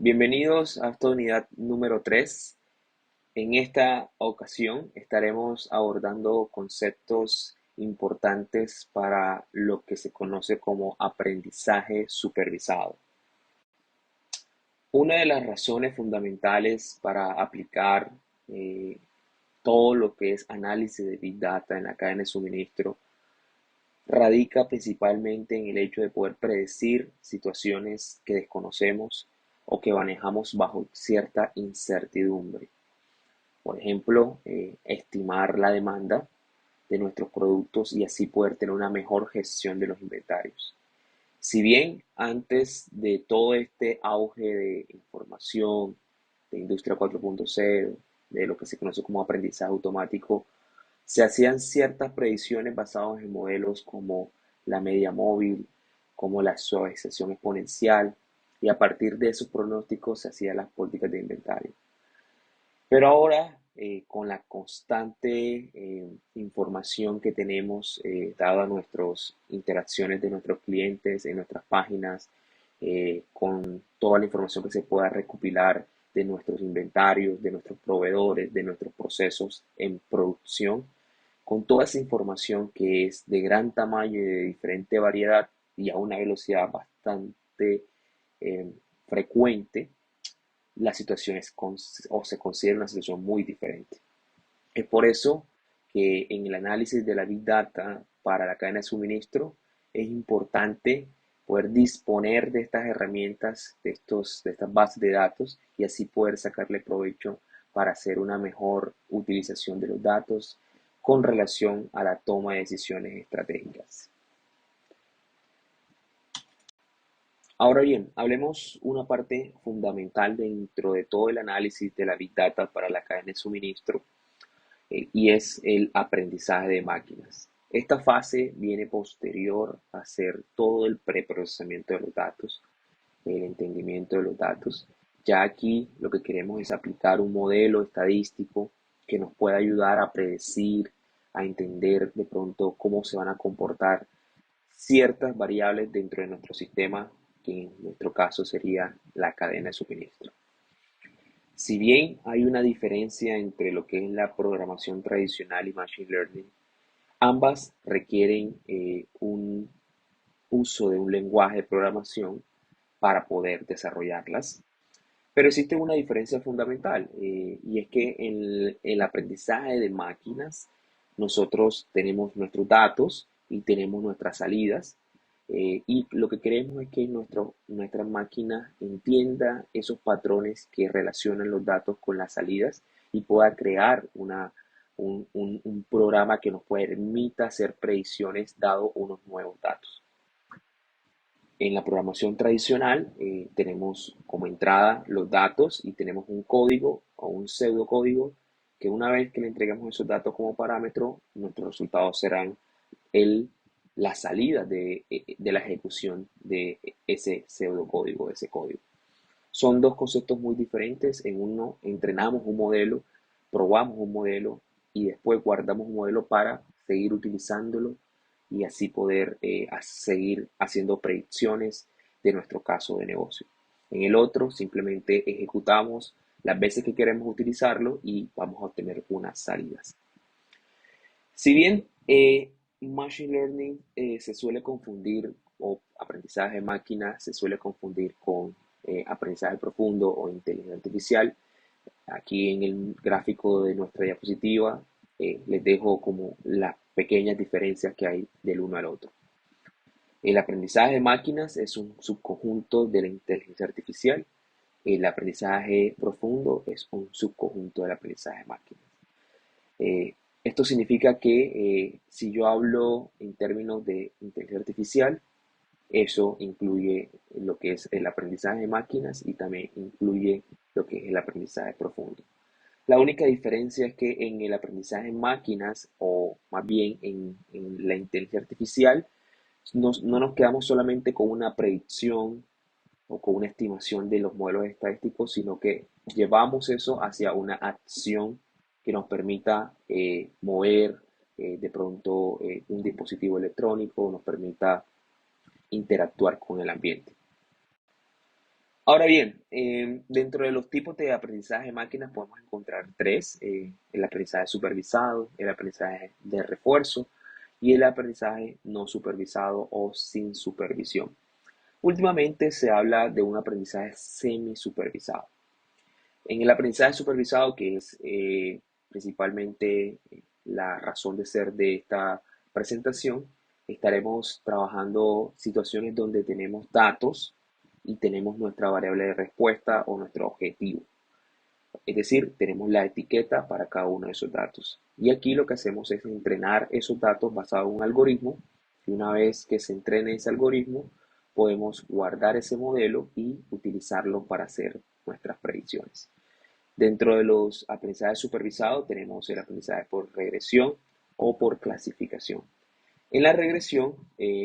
Bienvenidos a esta unidad número 3. En esta ocasión estaremos abordando conceptos importantes para lo que se conoce como aprendizaje supervisado. Una de las razones fundamentales para aplicar eh, todo lo que es análisis de Big Data en la cadena de suministro radica principalmente en el hecho de poder predecir situaciones que desconocemos o que manejamos bajo cierta incertidumbre. Por ejemplo, estimar la demanda de nuestros productos y así poder tener una mejor gestión de los inventarios. Si bien antes de todo este auge de información, de Industria 4.0, de lo que se conoce como aprendizaje automático, se hacían ciertas predicciones basadas en modelos como la media móvil, como la suavización exponencial, y a partir de esos pronósticos se hacían las políticas de inventario. Pero ahora, con la constante información que tenemos, dada nuestras interacciones de nuestros clientes en nuestras páginas, con toda la información que se pueda recopilar de nuestros inventarios, de nuestros proveedores, de nuestros procesos en producción, con toda esa información que es de gran tamaño y de diferente variedad y a una velocidad bastante eh, frecuente, la situación es o se considera una situación muy diferente. Es por eso que en el análisis de la Big Data para la cadena de suministro es importante poder disponer de estas herramientas, de estas bases de datos y así poder sacarle provecho para hacer una mejor utilización de los datos con relación a la toma de decisiones estratégicas. Ahora bien, hablemos una parte fundamental dentro de todo el análisis de la Big Data para la cadena de suministro, y es el aprendizaje de máquinas. Esta fase viene posterior a hacer todo el preprocesamiento de los datos, el entendimiento de los datos. Ya aquí lo que queremos es aplicar un modelo estadístico que nos pueda ayudar a predecir, a entender de pronto cómo se van a comportar ciertas variables dentro de nuestro sistema, que en nuestro caso sería la cadena de suministro. Si bien hay una diferencia entre lo que es la programación tradicional y Machine Learning, ambas requieren un uso de un lenguaje de programación para poder desarrollarlas. Pero existe una diferencia fundamental, y es que en el aprendizaje de máquinas nosotros tenemos nuestros datos y tenemos nuestras salidas, y lo que queremos es que nuestra máquina entienda esos patrones que relacionan los datos con las salidas y pueda crear un programa que nos permita hacer predicciones dado unos nuevos datos. En la programación tradicional tenemos como entrada los datos y tenemos un código o un pseudocódigo que una vez que le entregamos esos datos como parámetro, nuestros resultados serán el, la salida de la ejecución de ese pseudocódigo, de ese código. Son dos conceptos muy diferentes. En uno entrenamos un modelo, probamos un modelo y después guardamos un modelo para seguir utilizándolo y así poder seguir haciendo predicciones de nuestro caso de negocio. En el otro simplemente ejecutamos las veces que queremos utilizarlo y vamos a obtener unas salidas. Si bien Machine Learning se suele confundir, o aprendizaje de máquina se suele confundir con aprendizaje profundo o inteligencia artificial, aquí en el gráfico de nuestra diapositiva les dejo como las pequeñas diferencias que hay del uno al otro. El aprendizaje de máquinas es un subconjunto de la inteligencia artificial. El aprendizaje profundo es un subconjunto del aprendizaje de máquinas. Esto significa que si yo hablo en términos de inteligencia artificial, eso incluye lo que es el aprendizaje de máquinas y también incluye lo que es el aprendizaje profundo. La única diferencia es que en el aprendizaje en máquinas, o más bien en la inteligencia artificial, no nos quedamos solamente con una predicción o con una estimación de los modelos estadísticos, sino que llevamos eso hacia una acción que nos permita mover de pronto un dispositivo electrónico, nos permita interactuar con el ambiente. Ahora bien, dentro de los tipos de aprendizaje de máquinas podemos encontrar tres: el aprendizaje supervisado, el aprendizaje de refuerzo y el aprendizaje no supervisado o sin supervisión. Últimamente se habla de un aprendizaje semi-supervisado. En el aprendizaje supervisado, que es principalmente la razón de ser de esta presentación, estaremos trabajando situaciones donde tenemos datos y tenemos nuestra variable de respuesta o nuestro objetivo. Es decir, tenemos la etiqueta para cada uno de esos datos. Y aquí lo que hacemos es entrenar esos datos basados en un algoritmo. Y una vez que se entrene ese algoritmo, podemos guardar ese modelo y utilizarlo para hacer nuestras predicciones. Dentro de los aprendizajes supervisados tenemos el aprendizaje por regresión o por clasificación. En la regresión,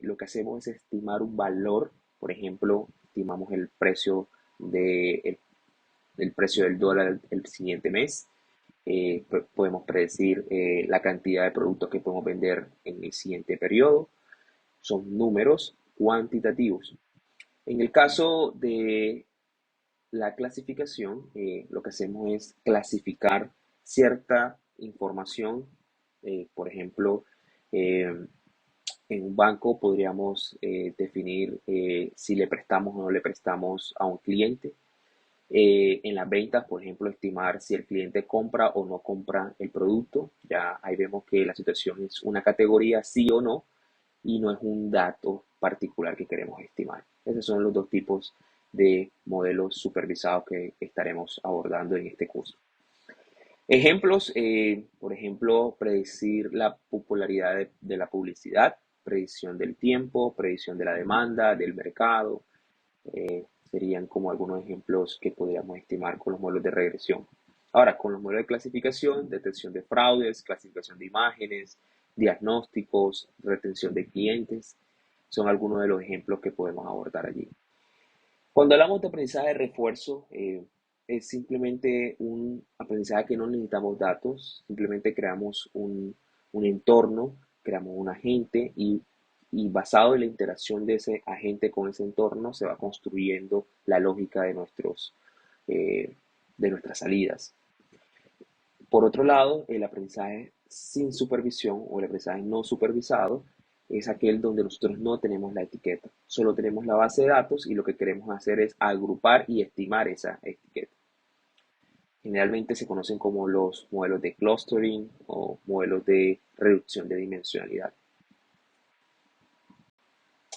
lo que hacemos es estimar un valor. Por ejemplo, estimamos el precio del dólar el siguiente mes. Podemos predecir la cantidad de productos que podemos vender en el siguiente periodo. Son números cuantitativos. En el caso de la clasificación, lo que hacemos es clasificar cierta información. Por ejemplo, eh, en un banco podríamos definir si le prestamos o no le prestamos a un cliente. En las ventas, por ejemplo, estimar si el cliente compra o no compra el producto. Ya ahí vemos que la situación es una categoría sí o no y no es un dato particular que queremos estimar. Esos son los dos tipos de modelos supervisados que estaremos abordando en este curso. Ejemplos, por ejemplo, predecir la popularidad de la publicidad, predicción del tiempo, predicción de la demanda, del mercado. Serían como algunos ejemplos que podríamos estimar con los modelos de regresión. Ahora, con los modelos de clasificación, detección de fraudes, clasificación de imágenes, diagnósticos, retención de clientes, son algunos de los ejemplos que podemos abordar allí. Cuando hablamos de aprendizaje de refuerzo, es simplemente un aprendizaje que no necesitamos datos, simplemente creamos un entorno, creamos un agente y basado en la interacción de ese agente con ese entorno se va construyendo la lógica eh, de nuestras salidas. Por otro lado, el aprendizaje sin supervisión o el aprendizaje no supervisado es aquel donde nosotros no tenemos la etiqueta, solo tenemos la base de datos y lo que queremos hacer es agrupar y estimar esa etiqueta. Generalmente se conocen como los modelos de clustering o modelos de reducción de dimensionalidad.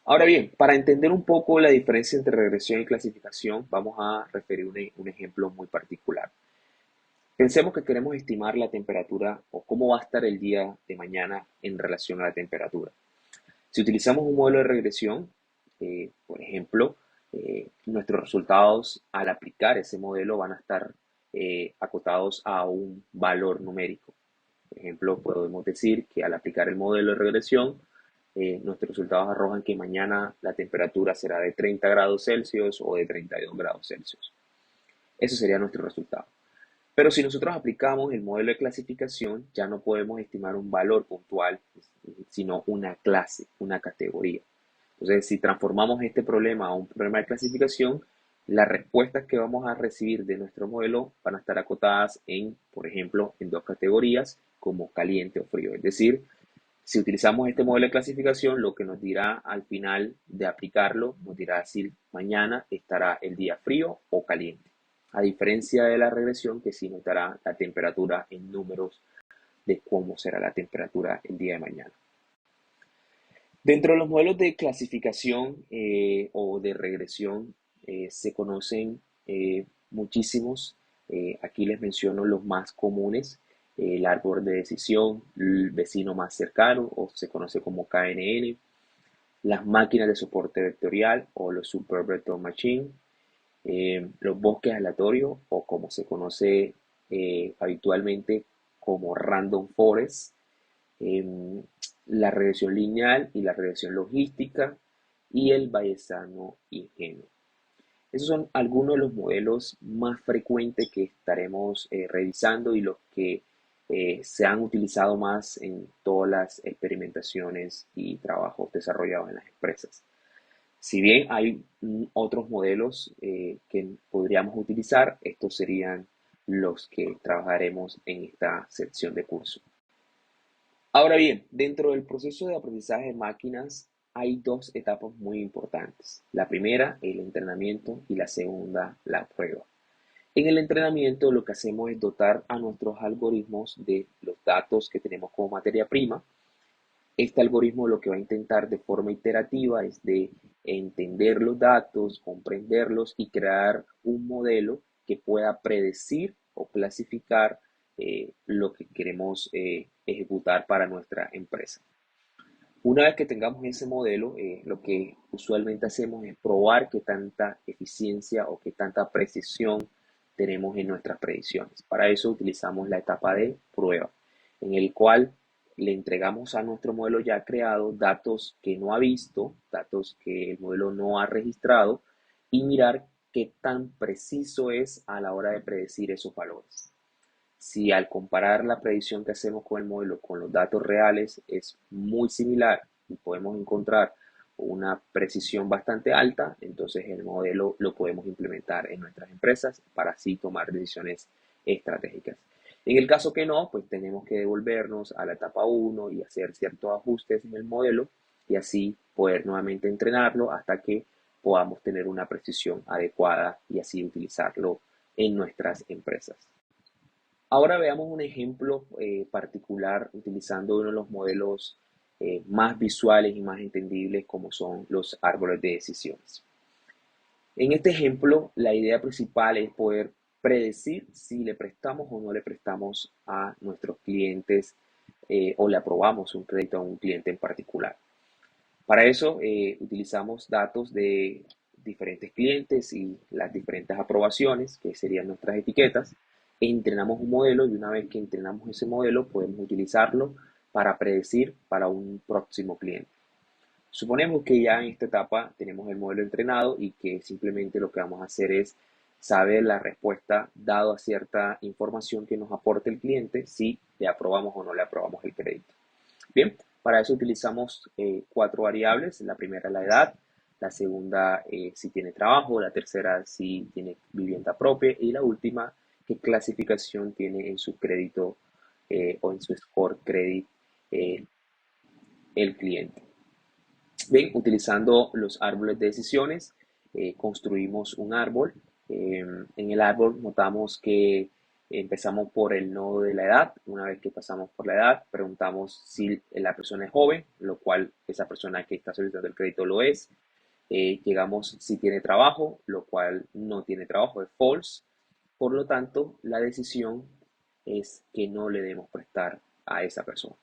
Ahora bien, para entender un poco la diferencia entre regresión y clasificación, vamos a referir un ejemplo muy particular. Pensemos que queremos estimar la temperatura o cómo va a estar el día de mañana en relación a la temperatura. Si utilizamos un modelo de regresión, por ejemplo, nuestros resultados al aplicar ese modelo van a estar acotados a un valor numérico. Por ejemplo, podemos decir que al aplicar el modelo de regresión, nuestros resultados arrojan que mañana la temperatura será de 30 grados Celsius o de 32 grados Celsius. Eso sería nuestro resultado. Pero si nosotros aplicamos el modelo de clasificación, ya no podemos estimar un valor puntual, sino una clase, una categoría. Entonces, si transformamos este problema a un problema de clasificación, las respuestas que vamos a recibir de nuestro modelo van a estar acotadas en, por ejemplo, en dos categorías como caliente o frío. Es decir, si utilizamos este modelo de clasificación, lo que nos dirá al final de aplicarlo, nos dirá si mañana estará el día frío o caliente. A diferencia de la regresión, que sí nos dará la temperatura en números de cómo será la temperatura el día de mañana. Dentro de los modelos de clasificación o de regresión se conocen muchísimos. Aquí les menciono los más comunes: el árbol de decisión, el vecino más cercano, o se conoce como KNN, las máquinas de soporte vectorial o los Super Vector Machine, los bosques aleatorios o como se conoce habitualmente como Random Forest, em, la regresión lineal y la regresión logística y el bayesiano ingenuo. Esos son algunos de los modelos más frecuentes que estaremos revisando y los que se han utilizado más en todas las experimentaciones y trabajos desarrollados en las empresas. Si bien hay otros modelos que podríamos utilizar, estos serían los que trabajaremos en esta sección de curso. Ahora bien, dentro del proceso de aprendizaje de máquinas hay dos etapas muy importantes. La primera, el entrenamiento, y la segunda, la prueba. En el entrenamiento lo que hacemos es dotar a nuestros algoritmos de los datos que tenemos como materia prima. Este algoritmo lo que va a intentar de forma iterativa es de entender los datos, comprenderlos y crear un modelo que pueda predecir o clasificar lo que queremos ejecutar para nuestra empresa. Una vez que tengamos ese modelo, lo que usualmente hacemos es probar qué tanta eficiencia o qué tanta precisión tenemos en nuestras predicciones. Para eso utilizamos la etapa de prueba, en el cual le entregamos a nuestro modelo ya creado datos que no ha visto, datos que el modelo no ha registrado, y mirar qué tan preciso es a la hora de predecir esos valores. Si al comparar la predicción que hacemos con el modelo con los datos reales es muy similar y podemos encontrar una precisión bastante alta, entonces el modelo lo podemos implementar en nuestras empresas para así tomar decisiones estratégicas. En el caso que no, pues tenemos que devolvernos a la etapa 1 y hacer ciertos ajustes en el modelo y así poder nuevamente entrenarlo hasta que podamos tener una precisión adecuada y así utilizarlo en nuestras empresas. Ahora veamos un ejemplo particular utilizando uno de los modelos más visuales y más entendibles como son los árboles de decisiones. En este ejemplo, la idea principal es poder predecir si le prestamos o no le prestamos a nuestros clientes o le aprobamos un crédito a un cliente en particular. Para eso utilizamos datos de diferentes clientes y las diferentes aprobaciones, que serían nuestras etiquetas, e entrenamos un modelo y una vez que entrenamos ese modelo podemos utilizarlo para predecir para un próximo cliente. Suponemos que ya en esta etapa tenemos el modelo entrenado y que simplemente lo que vamos a hacer es saber la respuesta dado a cierta información que nos aporte el cliente, si le aprobamos o no le aprobamos el crédito. Bien, para eso utilizamos cuatro variables. La primera, la edad; la segunda, si tiene trabajo; la tercera, si tiene vivienda propia; y la última, qué clasificación tiene en su crédito o en su score credit eh, el cliente. Bien, utilizando los árboles de decisiones, construimos un árbol. En el árbol notamos que empezamos por el nodo de la edad. Una vez que pasamos por la edad, preguntamos si la persona es joven, lo cual esa persona que está solicitando el crédito lo es. Llegamos si tiene trabajo, lo cual no tiene trabajo, es false. Por lo tanto, la decisión es que no le debemos prestar a esa persona.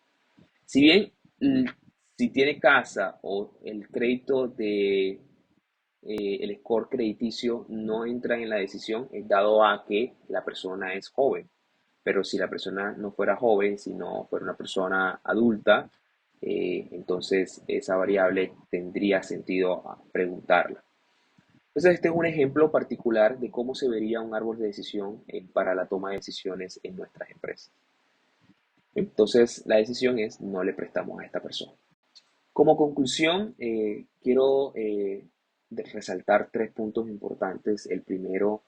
Si bien, si tiene casa o el crédito de el score crediticio no entra en la decisión, es dado a que la persona es joven. Pero si la persona no fuera joven, sino fuera una persona adulta, entonces esa variable tendría sentido preguntarla. Entonces este es un ejemplo particular de cómo se vería un árbol de decisión para la toma de decisiones en nuestras empresas. Entonces la decisión es: no le prestamos a esta persona. Como conclusión, quiero resaltar tres puntos importantes. El primero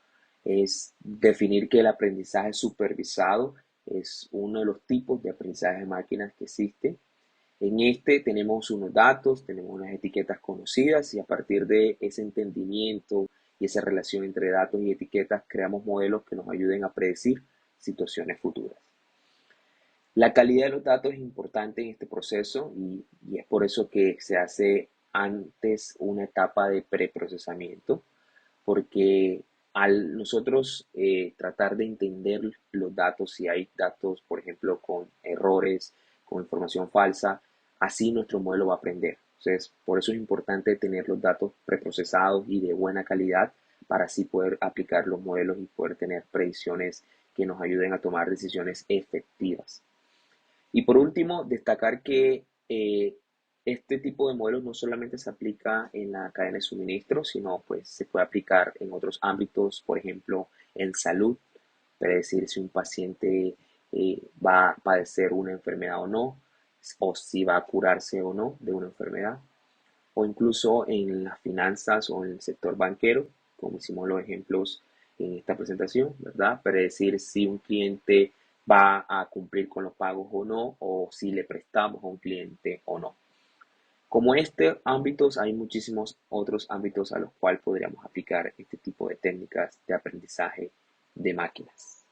es definir que el aprendizaje supervisado es uno de los tipos de aprendizaje de máquinas que existe. En este tenemos unos datos, tenemos unas etiquetas conocidas y a partir de ese entendimiento y esa relación entre datos y etiquetas creamos modelos que nos ayuden a predecir situaciones futuras. La calidad de los datos es importante en este proceso y es por eso que se hace antes una etapa de preprocesamiento, porque al nosotros tratar de entender los datos, si hay datos, por ejemplo, con errores, con información falsa, así nuestro modelo va a aprender. Entonces, por eso es importante tener los datos preprocesados y de buena calidad para así poder aplicar los modelos y poder tener predicciones que nos ayuden a tomar decisiones efectivas. Y por último, destacar que este tipo de modelos no solamente se aplica en la cadena de suministro, sino pues se puede aplicar en otros ámbitos, por ejemplo, en salud, predecir si un paciente va a padecer una enfermedad o no, o si va a curarse o no de una enfermedad. o incluso en las finanzas o en el sector banquero, como hicimos los ejemplos en esta presentación, ¿verdad? Predecir si un cliente va a cumplir con los pagos o no, o si le prestamos a un cliente o no. Como este ámbitos, hay muchísimos otros ámbitos a los cuales podríamos aplicar este tipo de técnicas de aprendizaje de máquinas.